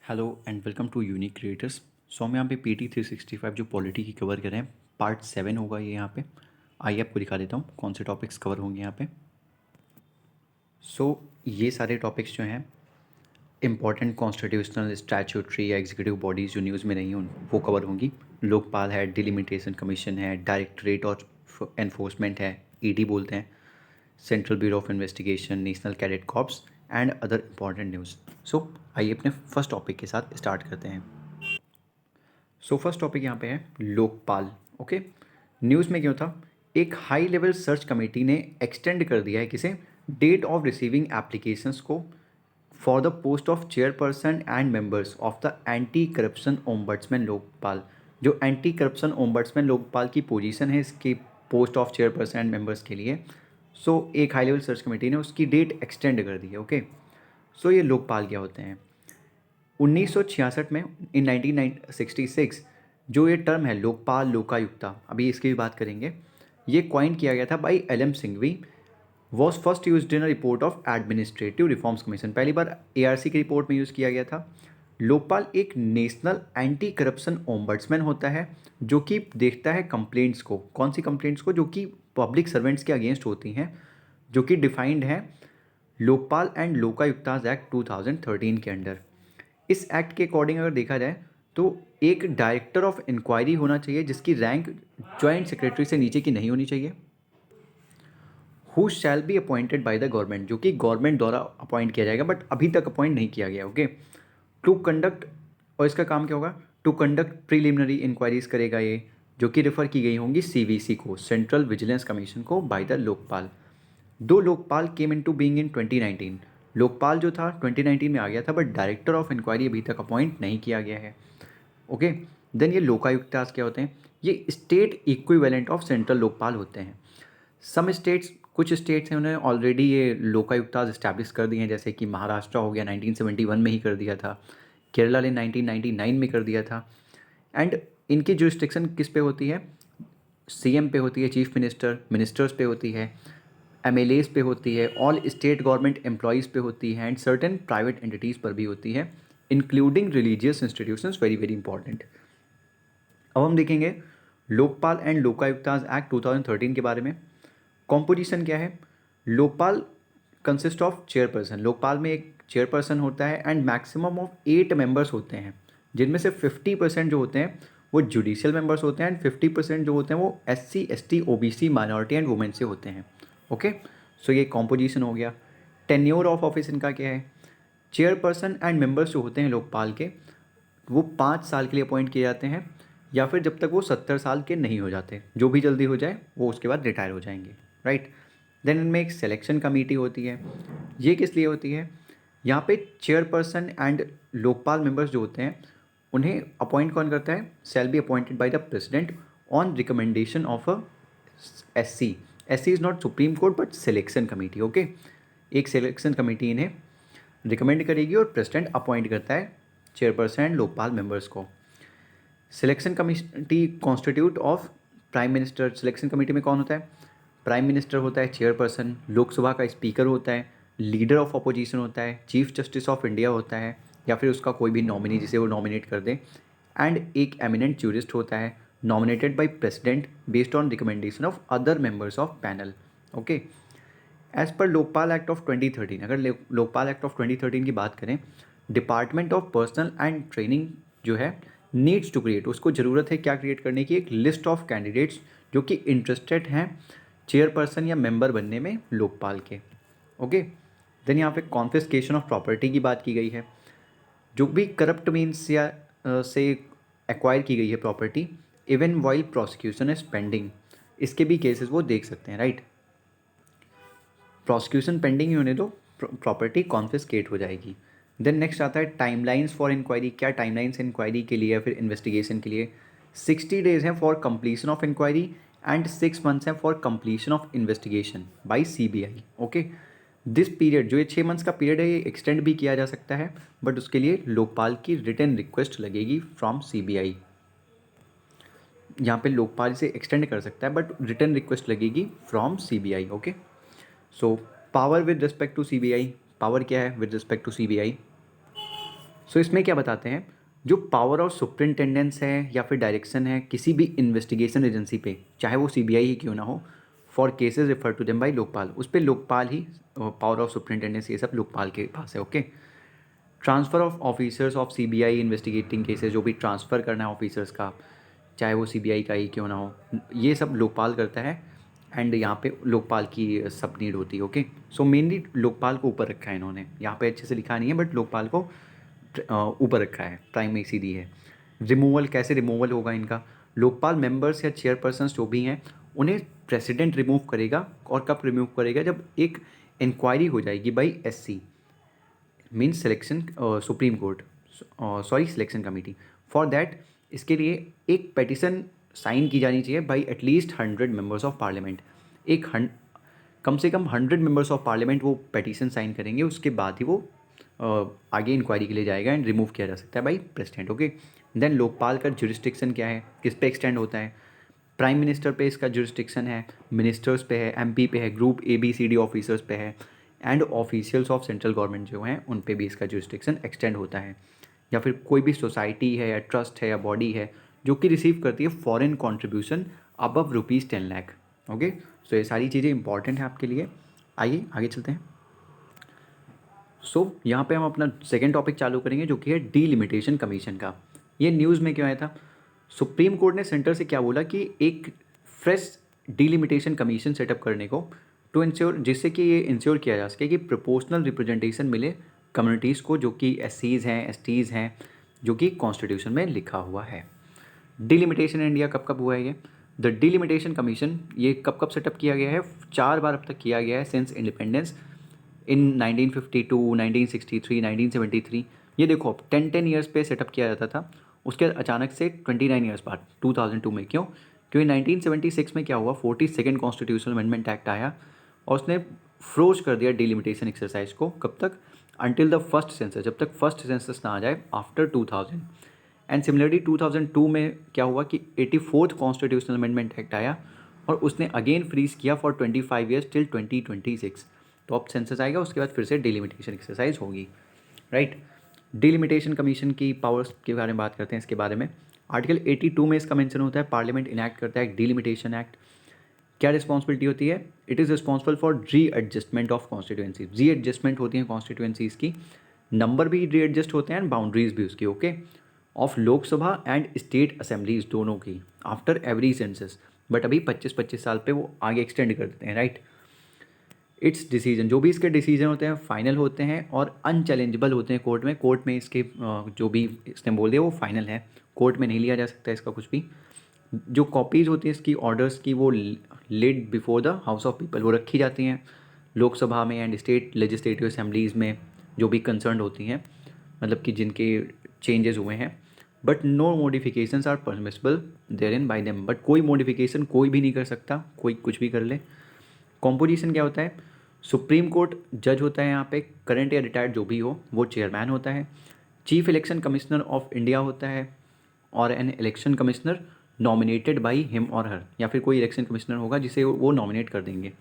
Hello and welcome to Unique Creators. So हम यहाँ पे PT 365 जो पॉलिटी की कवर कर रहे हैं, पार्ट 7 होगा ये यहाँ पे। आइए आपको दिखा देता हूँ कौन से टॉपिक्स कवर होंगे यहाँ पे। ये सारे टॉपिक्स जो हैं इंपॉर्टेंट कॉन्स्टिट्यूशनल स्टैट्यूटरी या एग्जीक्यूटिव बॉडीज़ जो न्यूज़ में नहीं हैं वो कवर होंगी। लोकपाल है, डिलिमिटेशन कमीशन है, डायरेक्टरेट और एनफोर्समेंट है, ED बोलते हैं, central bureau of investigation, national cadet corps and other important news. आइए अपने फर्स्ट टॉपिक के साथ स्टार्ट करते हैं। फर्स्ट टॉपिक यहाँ पे है लोकपाल। ओके, न्यूज़ में क्यों था, एक हाई लेवल सर्च कमेटी ने एक्सटेंड कर दिया है किसे, डेट ऑफ रिसीविंग एप्लीकेशंस को for the post of chairperson and members of the anti corruption ombudsman Lokpal. जो एंटी करप्शन ओम्बड्समैन लोकपाल की पोजीशन है इसकी post of chairperson and members के लिए, एक हाई लेवल सर्च कमेटी ने उसकी डेट एक्सटेंड कर दी है। ओके, ये लोकपाल क्या होते हैं। 1966 में, इन 1966, जो ये टर्म है लोकपाल लोकायुक्ता, अभी इसकी भी बात करेंगे, ये कॉइन किया गया था by LM Singhvi. Was first use in a report of administrative reforms commission. पहली बार ARC की रिपोर्ट में यूज़ किया गया था। लोकपाल एक नेशनल एंटी करप्शन ओम्बड्समैन होता है जो कि देखता है कंप्लेंट्स को, कौन सी कंप्लेंट्स को, जो कि पब्लिक सर्वेंट्स के अगेंस्ट होती हैं, जो कि डिफाइंड है लोकपाल एंड लोकायुक्ताज एक्ट 2013 के अंडर। इस एक्ट के अकॉर्डिंग अगर देखा जाए तो एक डायरेक्टर ऑफ इंक्वायरी होना चाहिए जिसकी रैंक जॉइंट सेक्रेटरी से नीचे की नहीं होनी चाहिए। Who shall be appointed by the government, जो कि गवर्नमेंट द्वारा अपॉइंट किया जाएगा बट अभी तक अपॉइंट नहीं किया गया। ओके, टू कंडक्ट, और इसका काम क्या होगा, टू कंडक्ट प्रीलिमिनरी इंक्वायरीज करेगा ये, जो कि रेफर की गई होंगी CVC को, सेंट्रल विजिलेंस कमीशन को, बाय द लोकपाल। दो लोकपाल केम इन टू बींग इन 2019। लोकपाल जो था 2019 में आ गया था बट डायरेक्टर ऑफ इंक्वायरी अभी तक अपॉइंट नहीं किया गया है। ओके, देन ये लोकायुक्तास क्या होते हैं, ये state equivalent of central Lokpal होते हैं। सम स्टेट्स, कुछ स्टेट्स हैं उन्होंने ऑलरेडी ये लोकायुक्तास इस्टेब्लिश कर दिए हैं, जैसे कि महाराष्ट्र हो गया, 1971 में ही कर दिया था। केरला ने 1999 में कर दिया था। एंड इनकी जुरिस्डिक्शन किस पे होती है, CM पे होती है, चीफ मिनिस्टर, मिनिस्टर्स पे होती है, MLAs पे होती है, ऑल स्टेट गवर्नमेंट एम्प्लॉयज़ पे होती है, एंड सर्टेन प्राइवेट एंटिटीज़ पर भी होती है, including religious institutions, very very important. अब हम देखेंगे लोकपाल एंड लोकायुक्ताज एक्ट 2013 के बारे में। कॉम्पोजिशन क्या है, Lokpal consist of chairperson, Lokpal में एक चेयरपर्सन होता है एंड मैक्सिमम ऑफ 8 मेंबर्स होते हैं, जिनमें से 50% जो होते हैं वो जुडिशियल मेंबर्स होते हैं एंड 50% जो होते हैं वो SC ST OBC minority and women से होते हैं। ओके, ये कॉम्पोजिशन हो गया। टेन्योर ऑफ ऑफिस इनका क्या है, चेयरपर्सन एंड मेंबर्स जो होते हैं लोकपाल के, वो 5 साल के लिए अपॉइंट किए जाते हैं या फिर जब तक वो 70 साल के नहीं हो जाते, जो भी जल्दी हो जाए वो उसके बाद रिटायर हो जाएंगे, राइट। देन इनमें एक सिलेक्शन कमेटी होती है। ये किस लिए होती है, यहाँ पे चेयरपर्सन एंड लोकपाल मेंबर्स जो होते हैं उन्हें अपॉइंट कौन करता है, shall be appointed by the president on recommendation of a SC। SC is not supreme court but selection committee. Okay, एक सिलेक्शन कमेटी इन्हें रिकमेंड करेगी और प्रेसिडेंट अपॉइंट करता है चेयरपर्सन एंड लोकपाल मेंबर्स को। Selection committee constitute of prime minister. Selection committee में कौन होता है, प्राइम मिनिस्टर होता है, चेयरपर्सन, लोकसभा का स्पीकर होता है, लीडर ऑफ अपोजिशन होता है, चीफ जस्टिस ऑफ इंडिया होता है या फिर उसका कोई भी नॉमिनी जिसे वो नॉमिनेट कर दे, एंड एक एमिनेंट ज्यूरिस्ट होता है nominated by president based on recommendation of other members of panel. Okay, as per Lokpal act of 2013, अगर लोकपाल एक्ट ऑफ 2013 की बात करें, department of personal and training जो है नीड्स टू क्रिएट, उसको ज़रूरत है क्या क्रिएट करने की, एक लिस्ट ऑफ कैंडिडेट्स जो कि इंटरेस्टेड हैं चेयरपर्सन या मेंबर बनने में लोकपाल के। ओके, देन यहाँ पे कॉन्फिस्केशन ऑफ प्रॉपर्टी की बात की गई है, जो भी करप्ट मीन्स या से एक्वायर की गई है property, even while prosecution is pending, इसके भी केसेस वो देख सकते हैं, राइट। प्रोसिक्यूशन पेंडिंग ही होने दो, प्रॉपर्टी कॉन्फिस्केट हो जाएगी। देन नेक्स्ट आता है टाइमलाइंस फॉर इंक्वायरी। क्या टाइमलाइंस इंक्वायरी के लिए या फिर इन्वेस्टिगेशन के लिए, 60 डेज हैं for completion of inquiry and 6 months हैं for completion of investigation by CBI। Okay, this period, जो ये 6 मंथ्स का पीरियड है, ये एक्सटेंड भी किया जा सकता है बट उसके लिए लोकपाल की रिटन रिक्वेस्ट लगेगी फ्रॉम CBI। यहाँ पे लोकपाल इसे एक्सटेंड कर सकता है बट रिटन रिक्वेस्ट लगेगी from CBI। Okay, power with respect to CBI, power क्या है with respect to CBI, so इसमें क्या बताते हैं, जो पावर ऑफ सुपरिंटेंडेंस है या फिर डायरेक्शन है किसी भी इन्वेस्टिगेशन एजेंसी पे, चाहे वो सीबीआई ही क्यों ना हो, for cases refer to them by Lokpal, उस पर लोकपाल ही पावर ऑफ सुपरिंटेंडेंस ये सब लोकपाल के पास है। Okay. Transfer of officers of CBI investigating cases, जो भी ट्रांसफ़र करना है ऑफिसर्स का, चाहे वो सीबीआई का ही क्यों ना हो, ये सब लोकपाल करता है। एंड यहाँ पे लोकपाल की सब नीड होती है। ओके। सो मेनली लोकपाल को ऊपर रखा है इन्होंने, यहाँ पे अच्छे से लिखा नहीं है बट लोकपाल को ऊपर रखा है, प्राइम में इसी दी है। रिमूवल, कैसे रिमूवल होगा इनका, लोकपाल मेंबर्स या चेयरपर्सन जो भी हैं उन्हें प्रेसिडेंट रिमूव करेगा। और कब रिमूव करेगा, जब एक इंक्वायरी हो जाएगी by SC, means selection Supreme Court, sorry selection committee. For that, इसके लिए एक पेटिशन साइन की जानी चाहिए by at least 100 members of Parliament. कम से कम 100 मेंबर्स ऑफ पार्लियामेंट वो पेटिशन साइन करेंगे, उसके बाद ही वो आगे इंक्वायरी के लिए जाएगा एंड रिमूव किया जा सकता है by president. Okay. Then Lokpal का जुरिस्डिक्शन क्या है, किस पे एक्सटेंड होता है, प्राइम मिनिस्टर पे इसका जुरिस्डिक्शन है, मिनिस्टर्स पे है, एमपी पे है, ग्रुप ABCD ऑफिसर्स पे है, and officials of central government जो हैं उन पे भी इसका जुरिस्डिक्शन एक्सटेंड होता है। या फिर कोई भी सोसाइटी है या ट्रस्ट है या बॉडी है जो कि रिसीव करती है foreign contribution above ₹10 lakh. Okay. So ये सारी चीज़ें इंपॉर्टेंट हैं आपके लिए। आइए आगे चलते हैं। सो यहाँ पे हम अपना सेकेंड टॉपिक चालू करेंगे जो कि है डीलिमिटेशन कमीशन का। ये न्यूज़ में क्यों आया था, सुप्रीम कोर्ट ने सेंटर से क्या बोला कि एक फ्रेश डीलिमिटेशन कमीशन सेटअप करने को, टू इंश्योर, जिससे कि ये इंश्योर किया जा सके कि प्रोपोर्शनल रिप्रेजेंटेशन मिले कम्युनिटीज़ को जो कि SCs हैं, STs हैं, जो कि कॉन्स्टिट्यूशन में लिखा हुआ है। डीलिमिटेशन इन इंडिया कब कब हुआ है ये, द डीलिमिटेशन कमीशन ये कब कब सेटअप किया गया है, 4 बार अब तक किया गया है सिंस इंडिपेंडेंस, इन 1952, 1963, 1973। ये देखो अब 10 ईयर्स पे सेटअप किया जाता था, उसके बाद अचानक से 29 ईयर्स बाद 2002 में। क्यों, क्योंकि 1976 में क्या हुआ, 42nd कॉन्स्टिट्यूशनल अमेंडमेंट एक्ट आया और उसने फ्रोज कर दिया डिलिमिटेशन एक्सरसाइज को। कब तक, अंटिल द फर्स्ट सेंसस, जब तक फर्स्ट सेंसस ना आ जाए आफ्टर 2000। एंड सिमिलरली 2002 में क्या हुआ कि 84th कॉन्स्टिट्यूशनल अमेंडमेंट एक्ट आया और उसने अगेन फ्रीज किया फॉर 25 ईयर्स टिल 2026। तो अब सेंसस आएगा, उसके बाद फिर से डिलिमिटेशन एक्सरसाइज होगी, राइट। डिलिमिटेशन कमीशन की पावर्स के बारे में बात करते हैं। इसके बारे में आर्टिकल 82 में इसका मेंशन होता है, पार्लियामेंट इनैक्ट करता है डिलिमिटेशन एक्ट। क्या रिस्पॉन्सिबिलिटी होती है, इट इज़ रिस्पॉन्सिबल फॉर री एडजस्टमेंट ऑफ कॉन्स्टिट्यूएंसी, री एडजस्टमेंट होती हैं कॉन्स्टिट्यूएंसीज की, नंबर भी री एडजस्ट होते हैं एंड बाउंड्रीज भी उसकी। Okay. Of Lok Sabha and state assemblies दोनों की आफ्टर एवरी सेंसस, बट अभी 25-25 साल पे वो आगे एक्सटेंड कर देते हैं, राइट। इट्स डिसीजन, जो भी इसके डिसीजन होते हैं फाइनल होते हैं और अनचैलेंजेबल होते हैं कोर्ट में। कोर्ट में इसके जो भी इसने बोल दिया वो फाइनल है, कोर्ट में नहीं लिया जा सकता इसका कुछ भी। जो कॉपीज़ होती है इसकी ऑर्डर्स की, वो laid before the house of people, वो रखी जाती हैं लोकसभा में एंड स्टेट लेजिस्लेटिव असेंबलीज़ में जो भी कंसर्न होती हैं, मतलब कि जिनके चेंजेस हुए हैं। But no modifications are permissible there in by them, but कोई मॉडिफिकेशन कोई भी नहीं कर सकता, कोई कुछ भी कर ले। कॉम्पोजिशन क्या होता है, सुप्रीम कोर्ट जज होता है यहाँ पे, करंट या रिटायर्ड जो भी हो वो चेयरमैन होता है, chief election commissioner of India होता है, और an election commissioner nominated by him और हर, या फिर कोई इलेक्शन कमिश्नर होगा जिसे वो नॉमिनेट कर देंगे,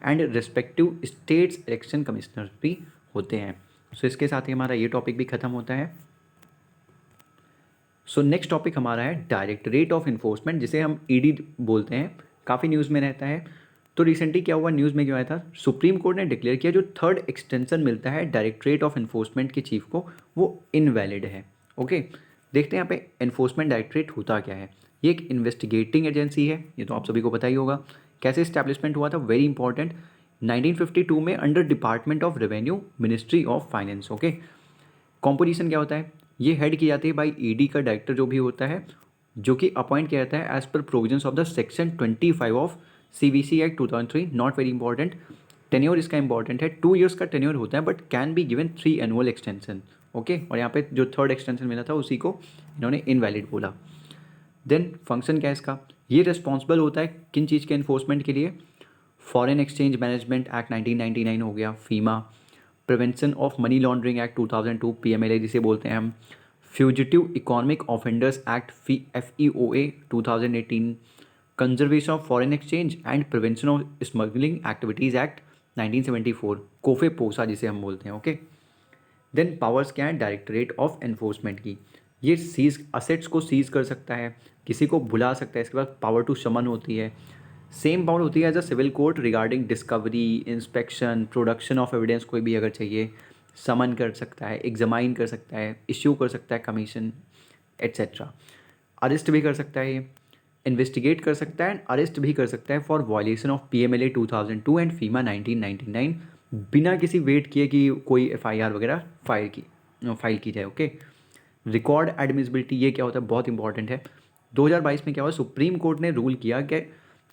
and respective states election commissioner भी होते हैं। सो इसके साथ ही हमारा ये टॉपिक भी खत्म होता है। सो नेक्स्ट टॉपिक हमारा है डायरेक्टरेट ऑफ इन्फोर्समेंट, जिसे हम ED बोलते हैं, काफ़ी न्यूज़ में रहता है। तो रिसेंटली क्या हुआ, न्यूज़ में क्यों आया था, सुप्रीम कोर्ट ने डिक्लेयर किया जो थर्ड एक्सटेंशन मिलता है डायरेक्टरेट ऑफ इन्फोर्समेंट के चीफ को, वो इनवैलिड है। ओके। देखते हैं यहाँ पे इन्फोर्समेंट डायरेक्टरेट होता क्या है। ये एक इन्वेस्टिगेटिंग एजेंसी है, ये तो आप सभी को पता ही होगा। कैसे इस्टेब्लिशमेंट हुआ था, वेरी इंपॉर्टेंट, 1952 में under department of revenue, ministry of finance. Okay. Composition क्या होता है, ये हेड की जाती है बाई ED का डायरेक्टर जो भी होता है, जो कि अपॉइंट किया जाता है as per provisions of the section 25 of CBC act 2003। Not very important. Tenure इसका इंपॉर्टेंट है, 2 ईयर्स का टेन्योर होता है but can be given 3 annual extension. Okay. और यहाँ पे जो थर्ड एक्सटेंशन मिला था उसी को इन्होंने इनवैलिड बोला। देन फंक्शन क्या है इसका, ये रिस्पॉन्सिबल होता है किन चीज़ के इन्फोर्समेंट के लिए, फॉरेन एक्सचेंज मैनेजमेंट एक्ट 1999 हो गया, FEMA, prevention of money laundering act 2002 PMLA जिसे बोलते हैं हम, fugitive economic offenders act FEOA 2018, conservation of foreign exchange and prevention of smuggling activities act 1974, COFEPOSA जिसे हम बोलते हैं। ओके। देन पावर्स क्या है, डायरेक्टरेट ऑफ एनफोर्समेंट की, ये सीज असेट्स को सीज कर सकता है, किसी को बुला सकता है, इसके बाद पावर टू समन होती है। सेम पावर होती है as a civil court regarding discovery, inspection, production of evidence, कोई भी अगर चाहिए समन कर सकता है, एग्जामाइन कर सकता है, इश्यू कर सकता है कमीशन एट्सेट्रा। अरेस्ट भी कर सकता है, ये इन्वेस्टिगेट कर सकता है एंड अरेस्ट भी कर सकता है for violation of PMLA 2002 and FEMA 1999, बिना किसी वेट किए कि कोई FIR वगैरह फाइल की जाए। ओके, रिकॉर्ड एडमिसिबिलिटी, ये क्या होता है, बहुत इंपॉर्टेंट है। 2022 में क्या हुआ, सुप्रीम कोर्ट ने रूल किया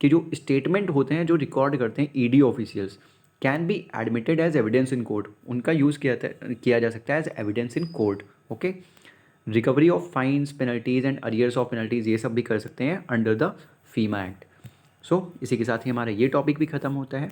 कि जो स्टेटमेंट होते हैं जो रिकॉर्ड करते हैं ED officials can be admitted as evidence in court, उनका यूज़ किया जा सकता है as evidence in court. Okay, recovery of fines, penalties and arrears of penalties, ये सब भी कर सकते हैं under the FEMA act. So इसी के साथ ही हमारा ये टॉपिक भी खत्म होता है।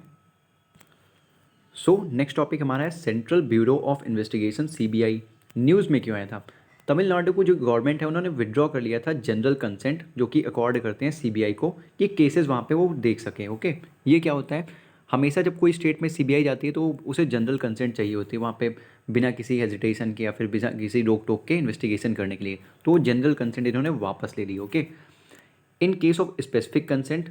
सो नेक्स्ट टॉपिक हमारा है central bureau of investigation, CBI। News में क्यों आया था, तमिलनाडु को जो गवर्नमेंट है उन्होंने विड्रॉ कर लिया था जनरल कंसेंट, जो कि अकॉर्ड करते हैं CBI को कि केसेस वहाँ पे वो देख सकें। ओके, ये क्या होता है, हमेशा जब कोई स्टेट में CBI जाती है तो उसे जनरल कंसेंट चाहिए होती है वहाँ पे, बिना किसी हेजिटेशन के या फिर बिना किसी रोक टोक के इन्वेस्टिगेशन करने के लिए, तो जनरल कंसेंट इन्होंने वापस ले ली। Okay, in case of specific consent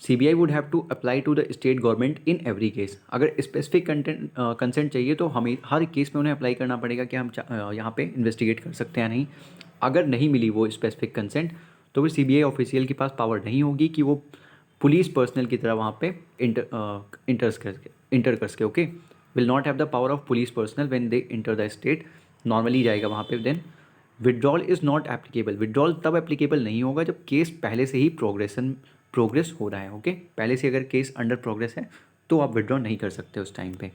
CBI would have to apply to the state government in every case. अगर स्पेसिफिक कंसेंट चाहिए तो हमें हर केस में उन्हें अप्लाई करना पड़ेगा कि हम यहाँ पे इन्वेस्टिगेट कर सकते हैं नहीं। अगर नहीं मिली वो स्पेसिफिक कंसेंट तो फिर CBI ऑफिशियल के पास पावर नहीं होगी कि वो पुलिस पर्सनल की तरह वहाँ पे इंटर कर सके। Okay, will not have the power of police personnel when they enter the state, normally जाएगा वहाँ पे। Then withdrawal is not applicable, withdrawal तब एप्लीकेबल नहीं होगा जब केस पहले से ही प्रोग्रेस हो रहा है। ओके, पहले से अगर केस अंडर प्रोग्रेस है तो आप विड्रॉ नहीं कर सकते उस टाइम पे।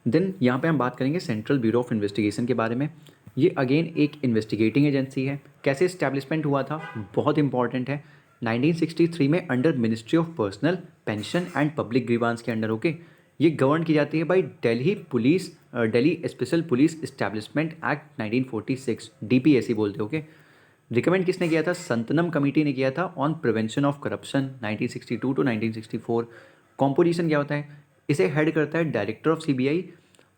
देन यहाँ पे हम बात करेंगे सेंट्रल ब्यूरो ऑफ इन्वेस्टिगेशन के बारे में। ये अगेन एक इन्वेस्टिगेटिंग एजेंसी है। कैसे इस्टेब्लिशमेंट हुआ था, बहुत इंपॉर्टेंट है, 1963 में under ministry of personal, pension and public grievance के अंडर। ओके, ये गवर्न की जाती है by Delhi special police establishment act 1946, DPSC बोलते हैं। ओके, रिकमेंड किसने किया था, संतनम कमेटी ने किया था on prevention of corruption 1962 to 1964। Composition क्या होता है, इसे हेड करता है director of CBI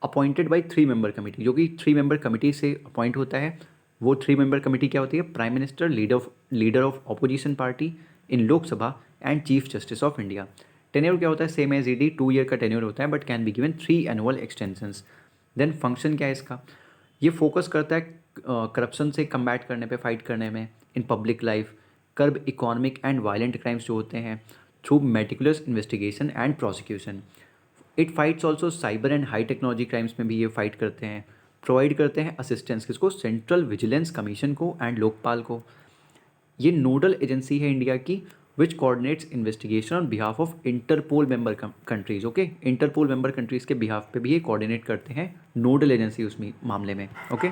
appointed by 3 member committee, जो कि 3 मेंबर कमेटी से अपॉइंट होता है। वो 3 मेंबर कमेटी क्या होती है, prime minister, leader of opposition party in Lok Sabha and chief justice of India. Tenure क्या होता है, सेम एज ED, 2 ईयर का टेन्योर होता है but can be given 3 annual extensions. Then function क्या है इसका, ये फोकस करता है करप्शन से कम्बैट करने पे, फाइट करने में in public life, curb economic and violent crimes जो होते हैं through meticulous investigation and prosecution. It fights also cyber and high technology crimes में भी ये फाइट करते हैं। प्रोवाइड करते हैं असिस्टेंस किसको, सेंट्रल विजिलेंस कमीशन को एंड लोकपाल को। ये नोडल एजेंसी है इंडिया की which coordinates investigation on behalf of Interpol member countries. Okay, Interpol member countries के बिहाफ पे भी ये कोऑर्डिनेट करते हैं, नोडल एजेंसी उस मामले में। ओके,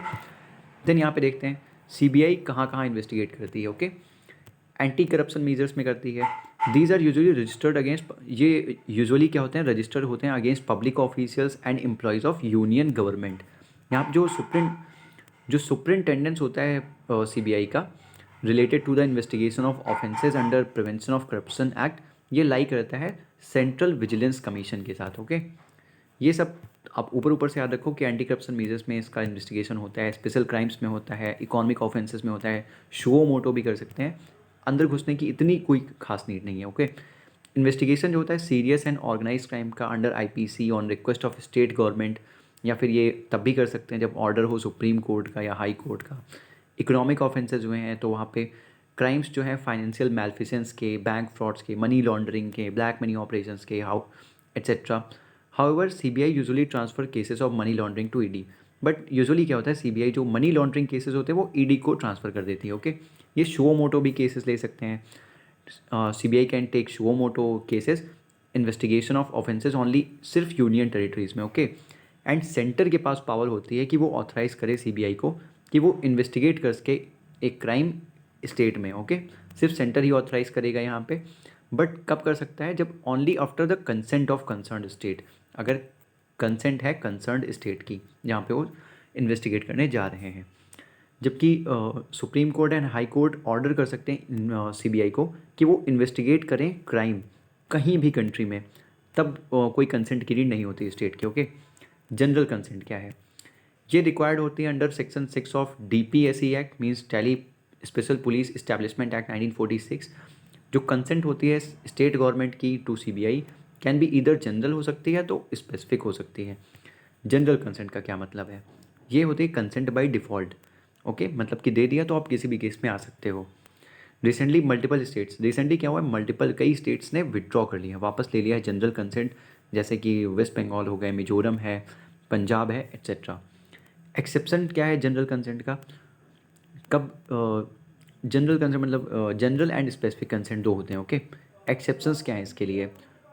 देन यहाँ पे देखते हैं CBI कहाँ कहाँ इन्वेस्टिगेट करती है। ओके, एंटी करप्शन मेजर्स में करती है। These are usually registered against, ये यूजुअली क्या होते हैं, रजिस्टर्ड होते हैं against public officials and employees of union government. यहाँ पे जो सुपरिंटेंडेंस होता है CBI का, related to the investigation of offences under prevention of corruption act, ये लाई करता है सेंट्रल विजिलेंस कमीशन के साथ। ओके, ये सब आप ऊपर ऊपर से याद रखो कि एंटी करप्शन मेजर्स में इसका इन्वेस्टिगेशन होता है, स्पेशल क्राइम्स में होता है, इकोनॉमिक ऑफेंसेस में होता है, शो मोटो भी कर सकते हैं। अंदर घुसने की इतनी कोई खास नीड नहीं है। ओके, इन्वेस्टिगेशन जो होता है सीरियस एंड ऑर्गेनाइज क्राइम का under IPC on request of state government, या फिर ये तब भी कर सकते हैं जब ऑर्डर हो सुप्रीम कोर्ट का या हाई कोर्ट का। इकोनॉमिक ऑफेंसेस हुए हैं तो वहाँ पे क्राइम्स जो हैं फाइनेंशियल मैलफिसेंस के, बैंक फ्रॉड्स के, मनी लॉन्ड्रिंग के, ब्लैक मनी ऑपरेशंस के, how etcetera. However CBI usually transfer cases of money laundering to ED, but usually क्या होता है, CBI जो मनी लॉन्ड्रिंग केसेस होते हैं वो ED को ट्रांसफ़र कर देती है। ओके, ये शो मोटो भी केसेस ले सकते हैं। CBI can take suo motu cases investigation of offences only सिर्फ यूनियन टेरिटरीज़ में। ओके, एंड सेंटर के पास पावर होती है कि वो ऑथराइज़ करे CBI को कि वो इन्वेस्टिगेट कर सके एक क्राइम स्टेट में। ओके, सिर्फ सेंटर ही ऑथराइज़ करेगा यहाँ पे, बट कब कर सकता है, जब only after the consent of concerned state, अगर कंसेंट है कंसर्न्ड स्टेट की जहाँ पे वो इन्वेस्टिगेट करने जा रहे हैं। जबकि supreme court and high court order कर सकते हैं CBI को कि वो इन्वेस्टिगेट करें क्राइम कहीं भी कंट्री में, तब कोई कंसेंट की नीड नहीं होती स्टेट की। ओके, जनरल कंसेंट क्या है? ये रिक्वायर्ड होती है under section 6 of DPSE act, means Delhi special police establishment act 1946। जो कंसेंट होती है स्टेट गवर्नमेंट की to CBI can be either general हो सकती है तो स्पेसिफिक हो सकती है। जनरल कंसेंट का क्या मतलब है? ये होती है कंसेंट बाय डिफ़ॉल्ट। ओके, मतलब कि दे दिया तो आप किसी भी केस में आ सकते हो। रिसेंटली क्या हुआ है, मल्टीपल कई स्टेट्स ने विड्रॉ कर लिया, वापस ले लिया है जनरल कंसेंट, जैसे कि वेस्ट बंगाल हो गए, मिजोरम है, पंजाब है, एट्सेट्रा। एक्सेप्शन क्या है जनरल कंसेंट का? कब जनरल कंसेंट मतलब जनरल एंड स्पेसिफिक कंसेंट दो होते हैं। ओके, एक्सेप्शंस क्या है इसके लिए?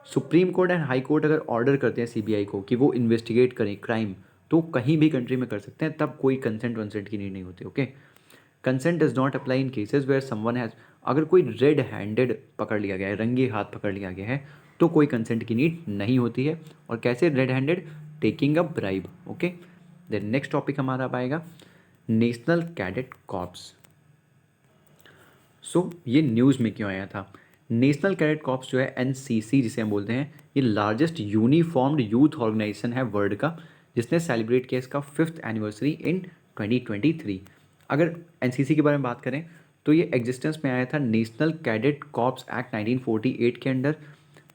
Supreme court and high court अगर ऑर्डर करते हैं CBI को कि वो इन्वेस्टिगेट करें क्राइम, तो कहीं भी कंट्री में कर सकते हैं, तब कोई कंसेंट वंसेंट की नीड नहीं होती। Okay, consent does not apply in cases where someone has, अगर कोई रेड हैंडेड पकड़ लिया गया है, रंगे हाथ पकड़ लिया गया है, तो कोई कंसेंट की नीड नहीं होती है। और कैसे red handed? Taking a bribe. Okay, then next topic हमारा अब आएगा नेशनल कैडेट कॉर्प्स। ये न्यूज़ में क्यों आया था? नेशनल कैडेट कॉर्प्स जो है NCC जिसे हम बोलते हैं, ये लार्जेस्ट यूनिफॉर्म्ड यूथ ऑर्गेनाइजेशन है वर्ल्ड का, जिसने सेलिब्रेट किया इसका 5th एनिवर्सरी इन 2023। अगर NCC के बारे में बात करें तो ये एग्जिस्टेंस में आया था नेशनल कैडेट कॉर्प्स एक्ट 1948 के अंडर।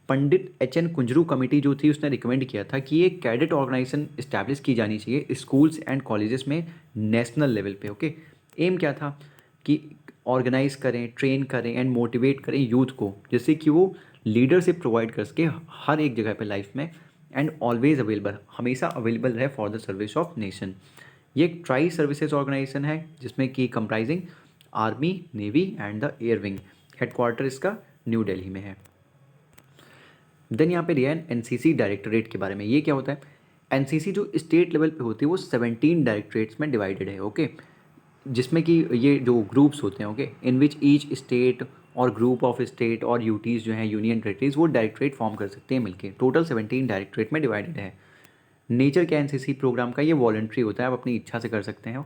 पंडित HN कुंजरू कमेटी जो थी उसने रिकमेंड किया था कि ये कैडेट ऑर्गेनाइजेशन इस्टेब्लिश की जानी चाहिए स्कूल्स एंड कॉलेजेस में नेशनल लेवल पे। ओके, एम क्या था कि ऑर्गेनाइज करें, ट्रेन करें एंड मोटिवेट करें यूथ को, जिससे कि वो लीडरशिप प्रोवाइड कर सके हर एक जगह पे लाइफ में, एंड ऑलवेज अवेलेबल, हमेशा अवेलेबल रहे for the service of nation. ये एक ट्राई सर्विसेज ऑर्गेनाइजेशन है जिसमें कि comprising army, navy and the air wing. Headquarter इसका न्यू दिल्ली में है। देन यहाँ पे दिया है NCC डायरेक्टरेट के बारे में। ये क्या होता है? NCC जो स्टेट लेवल पे होती है वो 17 डायरेक्टरेट्स में डिवाइडेड है। ओके, जिसमें कि ये जो ग्रुप्स होते हैं, okay, in which each state और ग्रुप ऑफ स्टेट और यूटीज़ जो हैं, यूनियन टेरिटरीज, वो डायरेक्टरेट फॉर्म कर सकते हैं मिलके। टोटल 17 डायरेक्टरेट में डिवाइडेड है। नेचर क्या NCC प्रोग्राम का? ये वॉलंट्री होता है, आप अपनी इच्छा से कर सकते हैं।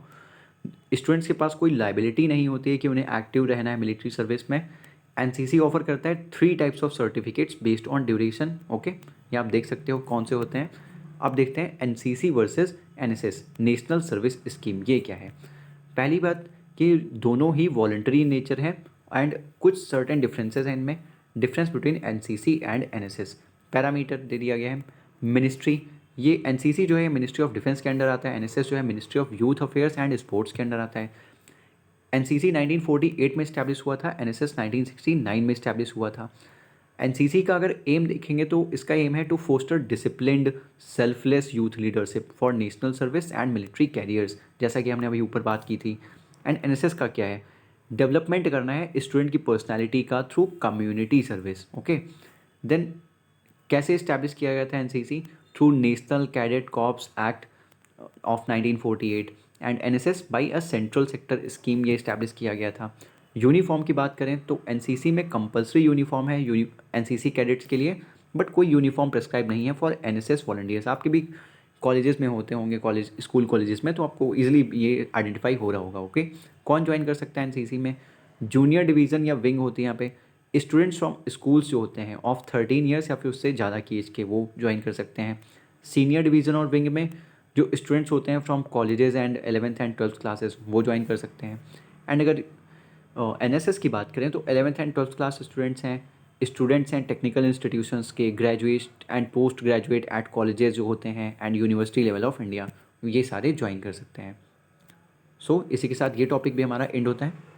स्टूडेंट्स के पास कोई लाइबिलिटी नहीं होती है कि उन्हें एक्टिव रहना है मिलिट्री सर्विस में। NCC ऑफर करता है 3 types of certificates based on duration. Okay, ये आप देख सकते हो कौन से होते हैं। अब देखते हैं NCC versus NSS, national service scheme. ये क्या है? पहली बात कि दोनों ही वॉलंटरी नेचर है एंड कुछ सर्टेन डिफरेंसेस हैं इनमें। Difference between NCC and NSS, parameter दे दिया गया है। मिनिस्ट्री, ये NCC जो है मिनिस्ट्री ऑफ डिफेंस के अंडर आता है, NSS जो है ministry of youth affairs and sports के अंडर आता है। NCC 1948 में इस्टेब्लिश हुआ था, NSS 1969 में इस्टेब्लिश हुआ था। NCC का अगर एम देखेंगे तो इसका एम है to foster disciplined selfless youth leadership for national service and military careers, जैसा कि हमने अभी ऊपर बात की थी। एंड NSS का क्या है? डेवलपमेंट करना है स्टूडेंट की पर्सनैलिटी का through community service. Okay, then कैसे इस्टेब्लिश किया गया था NCC? Through national cadet corps act of 1948 and NSS by a central sector scheme, ये इस्टेब्लिश किया गया था। यूनिफॉर्म की बात करें तो NCC में कंपलसरी यूनिफॉर्म है NCC कैडेट्स के लिए, बट कोई यूनिफॉर्म प्रेस्क्राइब नहीं है फॉर NSS वॉलंटियर्स। आपके भी कॉलेजेस में होते होंगे, कॉलेज स्कूल कॉलेजेस में, तो आपको इजीली ये आइडेंटिफाई हो रहा होगा। ओके, कौन ज्वाइन कर सकता है NCC में? जूनियर डिवीज़न या विंग होती है यहाँ पे। स्टूडेंट्स फ्रॉम स्कूल्स जो होते हैं ऑफ 13 ईयर्स या फिर उससे ज़्यादा की एज के, वो ज्वाइन कर सकते हैं। सीनियर डिवीज़न और विंग में जो स्टूडेंट्स होते हैं from colleges and 11th and 12th classes, वो ज्वाइन कर सकते हैं। एंड अगर NSS की बात करें तो 11th and 12th class students हैं टेक्निकल इंस्टीट्यूशंस के, graduate and post graduate at colleges जो होते हैं and university level of India, ये सारे ज्वाइन कर सकते हैं। इसी के साथ ये टॉपिक भी हमारा एंड होता है।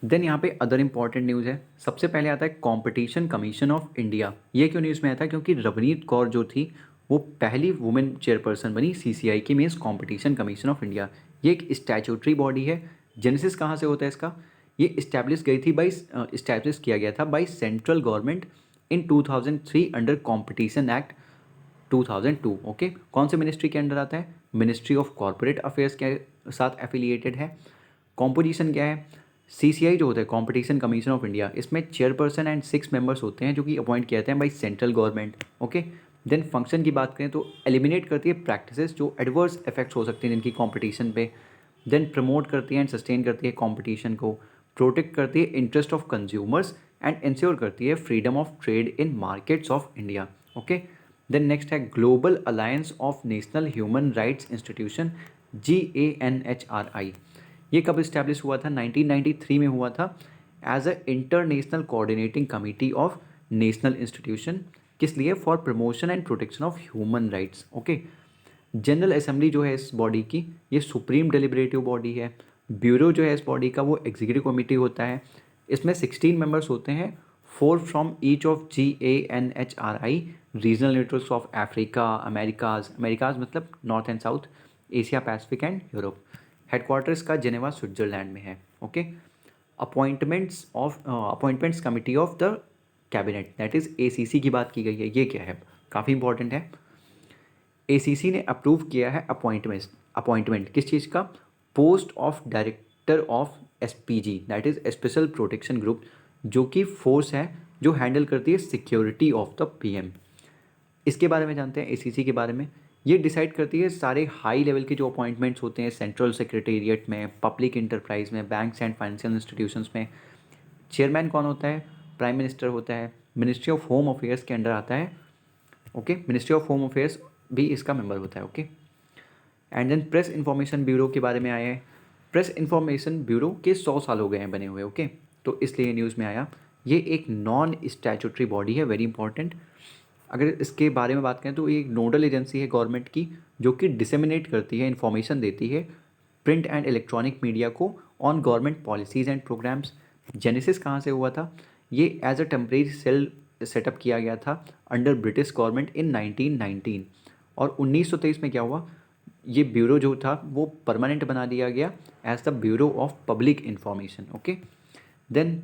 देन यहाँ पे अदर इंपॉर्टेंट न्यूज़ है। सबसे पहले आता है कंपटीशन कमीशन ऑफ इंडिया। ये क्यों न्यूज़ में आता है? क्योंकि रवनीत कौर जो थी वो पहली वुमेन चेयरपर्सन बनी CCI की, means competition commission of India. ये एक स्टैट्यूटरी बॉडी है। जेनेसिस कहाँ से होता है इसका? ये इस्टेब्लिश किया गया था by central government in 2003 under competition act 2002। Okay, कौन से मिनिस्ट्री के अंडर आता है? मिनिस्ट्री ऑफ कॉरपोरेट अफेयर्स के साथ एफिलिएटेड है। कॉम्पोजिशन क्या है? CCI जो होता है कॉम्पिटिशन कमीशन ऑफ इंडिया, इसमें चेयरपर्सन एंड 6 मेंबर्स होते हैं जो कि अपॉइंट किए जाते हैं by central government. Okay, then function की बात करें तो एलिमिनेट करती है प्रैक्टिसेस जो एडवर्स इफेक्ट्स हो सकते हैं जिनकी कॉम्पिटिशन पे। देन प्रमोट करती है एंड सस्टेन करती है कॉम्पिटिशन को। प्रोटेक्ट करती है interest of consumers and ensure करती है freedom of trade in markets of India. Okay, then next है global alliance of national human rights institution, GANHRI। ये कब इस्टेब्लिश हुआ था? 1993 में हुआ था as a international coordinating committee of national institution. किस लिए? For promotion and protection of human rights. Okay. General assembly जो है इस बॉडी की, ये सुप्रीम डेलिब्रेटिव बॉडी है। ब्यूरो जो है इस बॉडी का, वो एग्जीक्यूटिव कमेटी होता है। इसमें 16 मेंबर्स होते हैं, 4 from each of GANHRI regional networks of Africa, Americas मतलब north and south, Asia Pacific and Europe. Headquarters का जेनेवा स्विट्जरलैंड में है। Okay. Appointments committee of the cabinet, that is ACC की बात की गई है। ये क्या है? काफ़ी इंपॉर्टेंट है। ACC ने अप्रूव किया है अपॉइंटमेंट किस चीज़ का? Post of director of SPG, that is special protection group, जो कि फोर्स है जो हैंडल करती है सिक्योरिटी ऑफ द PM। इसके बारे में जानते हैं ACC के बारे में। ये डिसाइड करती है सारे हाई लेवल के जो अपॉइंटमेंट्स होते हैं सेंट्रल सेक्रेटेरिएट में, पब्लिक इंटरप्राइज में, बैंक्स एंड फाइनेंशियल इंस्टीट्यूशंस में। चेयरमैन कौन होता है? प्राइम मिनिस्टर होता है। मिनिस्ट्री ऑफ होम अफेयर्स के अंडर आता है। Okay. Ministry of home affairs भी इसका मेंबर होता है। Okay. And then press information bureau के बारे में आया है। प्रेस इंफॉर्मेशन ब्यूरो के 100 साल हो गए हैं बने हुए। ओके। तो इसलिए न्यूज़ में आया। ये एक नॉन स्टैट्यूटरी बॉडी है, वेरी इंपॉर्टेंट। अगर इसके बारे में बात करें तो ये एक नोडल एजेंसी है गवर्नमेंट की, जो कि डिसेमिनेट करती है, इन्फॉर्मेशन देती है प्रिंट एंड इलेक्ट्रॉनिक मीडिया को on government policies and programmes. Genesis कहाँ से हुआ था? ये as a temporary cell set up किया गया था अंडर ब्रिटिश गवर्नमेंट इन 1919। और 1923 में क्या हुआ? ये ब्यूरो जो था वो परमानेंट बना दिया गया as the bureau of public information. Okay. Then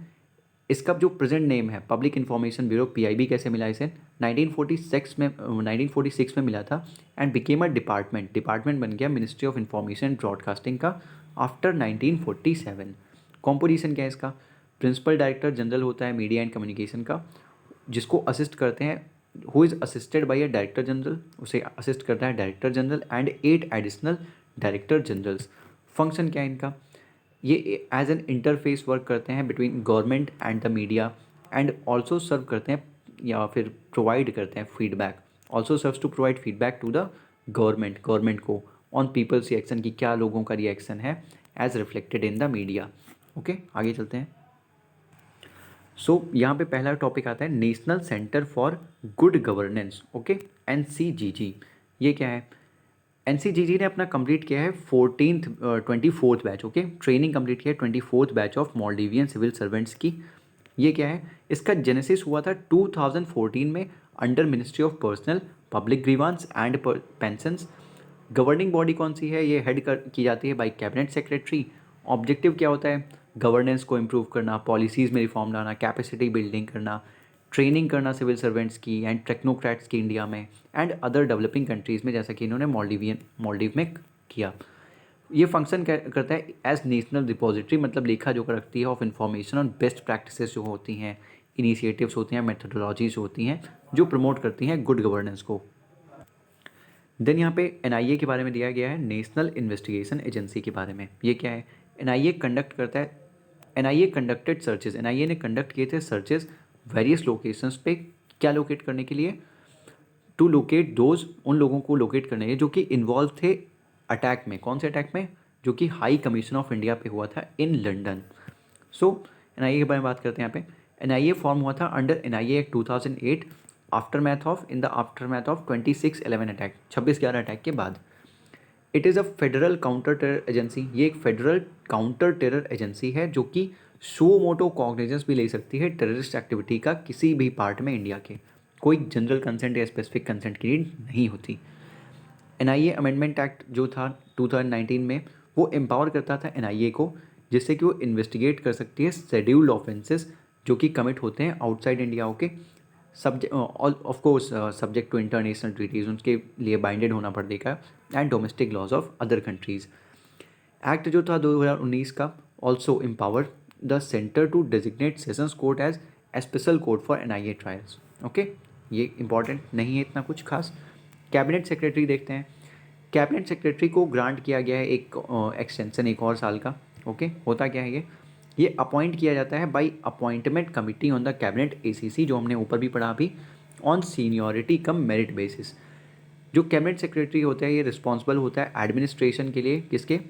इसका जो प्रेजेंट नेम है पब्लिक इंफॉर्मेशन ब्यूरो, PIB कैसे मिला इसे? 1946 में मिला था एंड बिकेम अ डिपार्टमेंट बन गया ministry of information and broadcasting का आफ्टर 1947। कॉम्पोजिशन क्या है इसका? प्रिंसिपल डायरेक्टर जनरल होता है मीडिया एंड कम्युनिकेशन का, जिसको असिस्ट करते हैं, who is assisted by a director general, उसे असिस्ट करता है director general and 8 additional director generals. Function क्या है इनका? ये एज एन इंटरफेस वर्क करते हैं between government and the media and also serve करते हैं या फिर प्रोवाइड करते हैं feedback, also serves to provide feedback to the government को ऑन पीपल्स रिएक्शन की, क्या लोगों का रिएक्शन है as reflected in the media. Okay, आगे चलते हैं। यहाँ पे पहला टॉपिक आता है national centre for good governance. Okay, NCGG। ये क्या है? NCGG ने अपना कंप्लीट किया है 24th batch. Okay, training complete किया है 24th batch of Maldivian civil servants की। ये क्या है? इसका जेनेसिस हुआ था 2014 में under ministry of personnel public grievance and pensions. Governing body कौन सी है? ये हेड की जाती है बाई कैबिनेट सेक्रेटरी। ऑब्जेक्टिव क्या होता है? गवर्नेंस को इम्प्रूव करना, पॉलिसीज़ में रिफॉर्म लाना, कैपेसिटी बिल्डिंग करना, ट्रेनिंग करना सिविल सर्वेंट्स की एंड टेक्नोक्रेट्स की इंडिया में एंड अदर डेवलपिंग कंट्रीज़ में, जैसा कि इन्होंने मालदीव में किया। ये फंक्शन करता है एज नेशनल रिपोजिटरी, मतलब लेखा जोखा रखती है ऑफ इंफॉर्मेशन और बेस्ट प्रैक्टिसेस जो होती हैं, इनिशिएटिव्स होती हैं, मेथडोलॉजीज होती हैं जो प्रमोट करती हैं गुड गवर्नेंस को। देन यहाँ पे NIA के बारे में दिया गया है, नेशनल इन्वेस्टिगेशन एजेंसी के बारे में। ये क्या है? NIA कंडक्ट करता है, NIA कंडक्टेड सर्चेज, NIA ने कंडक्ट किए थे सर्चेज वेरियस लोकेशंस पे। क्या लोकेट करने के लिए? टू लोकेट दोज, उन लोगों को लोकेट करने के जो कि इन्वॉल्व थे अटैक में। कौन से अटैक में? जो कि हाई कमीशन ऑफ इंडिया पे हुआ था इन लंदन। NIA के बारे में बात करते हैं। यहाँ पे NIA फॉर्म हुआ था under NIA act 2008 in the aftermath of 26/11 attack, 26/11 attack के बाद। It is a federal counter terror agency. ये एक फेडरल काउंटर टेरर एजेंसी है जो कि सो मोटो कॉग्निजेंस भी ले सकती है टेररिस्ट एक्टिविटी का किसी भी पार्ट में इंडिया के। कोई जनरल कंसेंट या स्पेसिफिक कंसेंट की नीड नहीं होती। NIA अमेंडमेंट एक्ट जो था 2019 में, वो एम्पावर करता था NIA को, जिससे कि वो इन्वेस्टिगेट कर सकती है शेड्यूल्ड ऑफेंसेस जो कि कमिट होते हैं outside India. Okay, of course subject to international treaties, उनके लिए बाइंडेड होना पड़ेगा and domestic laws of other countries. Act जो था 2019 का also empower the centre to designate sessions court as special court for NIA trials. Okay, ये important नहीं है इतना कुछ खास। कैबिनेट सेक्रेटरी देखते हैं। कैबिनेट सेक्रेटरी को ग्रांट किया गया है एक एक्सटेंशन, एक और साल का। ओके, होता क्या है ये अपॉइंट किया जाता है by appointment committee on the cabinet ACC, जो हमने ऊपर भी पढ़ा अभी, on seniority cum merit basis. जो कैबिनेट सेक्रेटरी होता है ये रिस्पॉन्सिबल होता है एडमिनिस्ट्रेशन के लिए, किसके,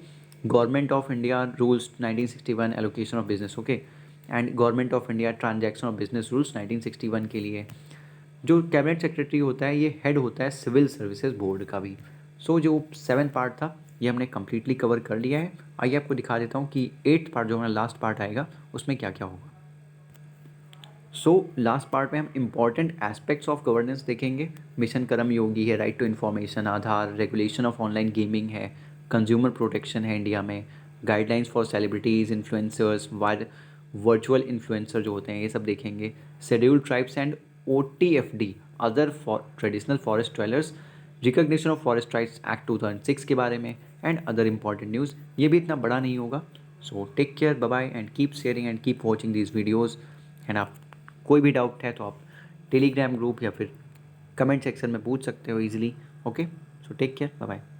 government of India rules 1961 allocation of business, okay, and government of India transaction of business rules 1961 के लिए। जो कैबिनेट सेक्रेटरी होता है ये हेड होता है सिविल सर्विसेज बोर्ड का भी। सो जो 7 पार्ट था ये हमने कम्प्लीटली कवर कर लिया है। आइए आपको दिखा देता हूँ कि 8th पार्ट जो हमारा लास्ट पार्ट आएगा उसमें क्या क्या होगा। सो लास्ट पार्ट में हम इंपॉर्टेंट एस्पेक्ट्स ऑफ गवर्नेंस देखेंगे। मिशन कर्म योगी है, right to information, Aadhaar, regulation of online gaming है, कंज्यूमर प्रोटेक्शन है इंडिया में, guidelines for celebrities, influencers, virtual influencer जो होते हैं ये सब देखेंगे। Scheduled tribes and OTFD, other for traditional forest dwellers, recognition of forest rights act 2006 के बारे में, एंड अदर इंपॉर्टेंट न्यूज़। ये भी इतना बड़ा नहीं होगा। So take care, bye bye, and keep sharing and keep watching these videos. And आप कोई भी डाउट है तो आप टेलीग्राम ग्रुप या फिर कमेंट सेक्शन में पूछ सकते हो easily. Okay, so take care, bye bye.